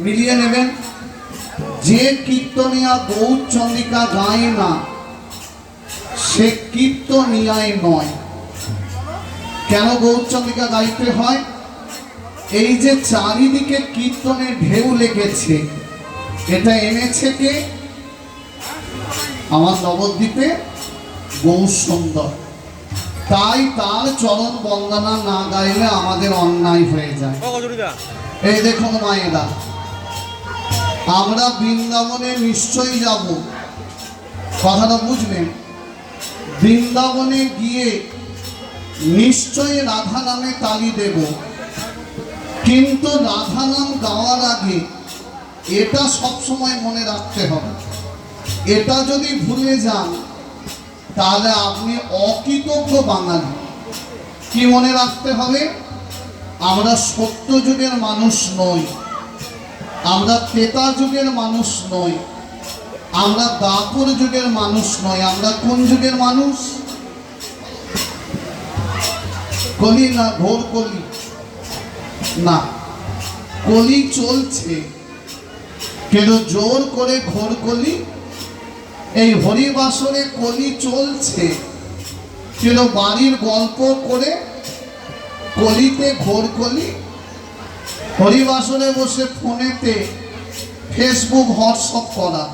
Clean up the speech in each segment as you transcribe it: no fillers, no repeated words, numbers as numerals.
মিলিয়ে নেবেন। যে কীর্তনিয়া গৌরচন্দ্রিকা গায় না সে কীর্তনিয়ায় নয়। কেন গৌরচন্দ্রিকা গাইতে হয়? এই যে চারিদিকে কীর্তনের ঢেউ লেগেছে, এটা এনেছে কে? আমার নবদ্বীপে গৌর সুন্দর। তাই তার চরণ বন্দনা না গাইলে আমাদের অন্যায় হয়ে যায়। এই দেখুন মায়েরা, আমরা বৃন্দাবনে নিশ্চয়ই যাব, কথাটা বুঝলেন। বৃন্দাবনে গিয়ে নিশ্চয়ই রাধা নামে তালি দেব, কিন্তু রাধা নাম গাওয়ার আগে এটা সবসময় মনে রাখতে হবে। এটা যদি ভুলে যান তাহলে আপনি অকৃতজ্ঞ বাঙালি। কি মনে রাখতে হবে? আমরা সত্য যুগের মানুষ নই, আমরা ত্রেতা যুগের মানুষ নই, আমরা দ্বাপর যুগের মানুষ নই। আমরা কোন যুগের মানুষ? কলি না, ঘোর কলি না, কলি চলছে কিন্তু জোর করে ঘোর কলি। এই হরিবাসরে কলি চলছে কিন্তু বাড়ির গল্প করে কলিতে ঘোর কলি। হরিবাসরে বসে ফোনেতে ফেসবুক হোয়াটসঅ্যাপ করা,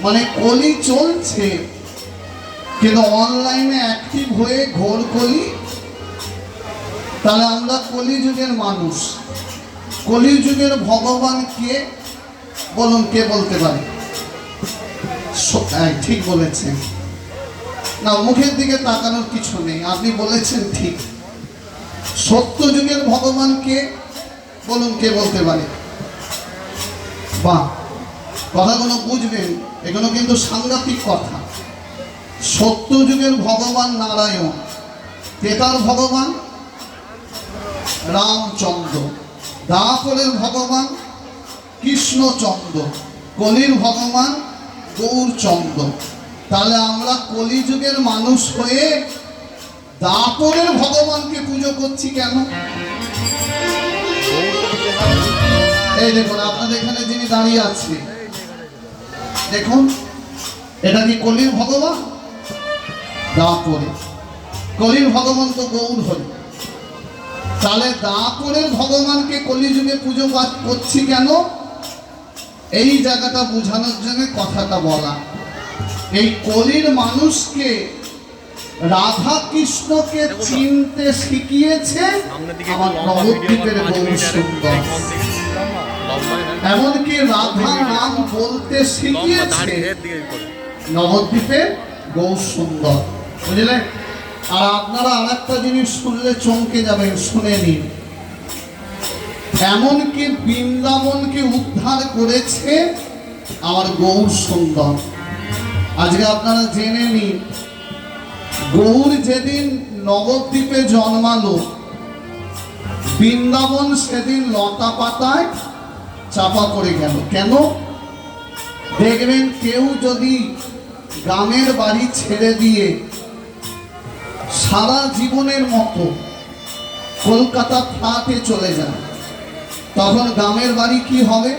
মানে কলি চলছে কিন্তু অনলাইনে অ্যাক্টিভ হয়ে ঘোর কলি। তাহলে আমরা কলি যুগের মানুষ। কলি যুগের ভগবান কে বলুন? কে বলতে পারে? ঠিক বলেছেন না, মুখের দিকে তাকানোর কিছু নেই, আপনি বলেছেন ঠিক। সত্য যুগের ভগবান কে বলুন? কে বলতে পারে? বাহ, কথাগুলো বুঝবেন, এগুলো কিন্তু সাংঘাতিক কথা। সত্য যুগের ভগবান নারায়ণ, ত্রেতার ভগবান রামচন্দ্র, দ্বাপরের ভগবান কৃষ্ণচন্দ্র, কলির ভগবান গৌরচন্দ্র। তাহলে আমরা কলিযুগের মানুষ হয়ে দ্বাপরের ভগবানকে পুজো করছি কেন? এই দেখুন, আপনাদের এখানে যিনি দাঁড়িয়ে আছে, দেখুন এটা কি কলির ভগবান? দ্বাপরের। কলির ভগবান তো গৌর হরি। তাহলে দ্বাপরের ভগবানকে কলিযুগে পুজো করছি কেন? এই জায়গাটা বোঝানোর জন্য কথাটা বলা। এই কলির মানুষকে রাধা কৃষ্ণকে চিনতে শিখিয়েছে আমার নবদ্বীপের গৌর সুন্দর। এমনকি রাধা নাম বলতে শিখিয়েছে নবদ্বীপের গৌর সুন্দর, বুঝলেন? আর আপনারা আর একটা জিনিস শুনলে চমকে যাবেন, শুনে নিন। এমনকি বৃন্দাবনকে উদ্ধার করেছে আমার গৌর সুন্দর। আজকে আপনারা জেনে নিন, গৌর যেদিন নবদ্বীপে জন্মালো, বৃন্দাবন সেদিন লতা পাতায় চাপা পড়ে গেল। কেন? দেখবেন কেউ যদি গ্রামের বাড়ি ছেড়ে দিয়ে সারা জীবনের মতো কলকাতা ফ্ল্যাটে চলে যায়, তখন গ্রামের বাড়ি কি হবে?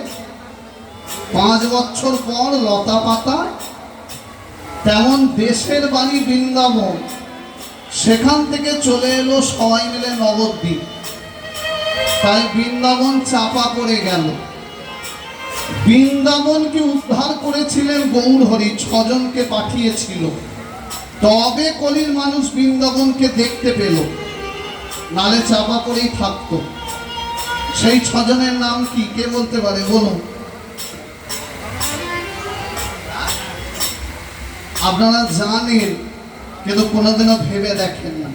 5 বছর পর লতা পাতা। তেমন দেশের বাড়ি বৃন্দাবন, সেখান থেকে চলে এলো সবাই মিলে নবদ্বীপ। তাই বৃন্দাবন চাপা পড়ে গেল। বৃন্দাবনকে উদ্ধার করেছিলেন গৌর হরি, 6 জনকে পাঠিয়েছিল। তবে কলির মানুষ বৃন্দাবনকে দেখতে পেল, নালে চাপা পড়েই থাকতো। সেই 6 জনের নাম কি? কে বলতে পারে? বলুন। আপনারা জানেন কিন্তু কোনোদিনও ভেবে দেখেন না।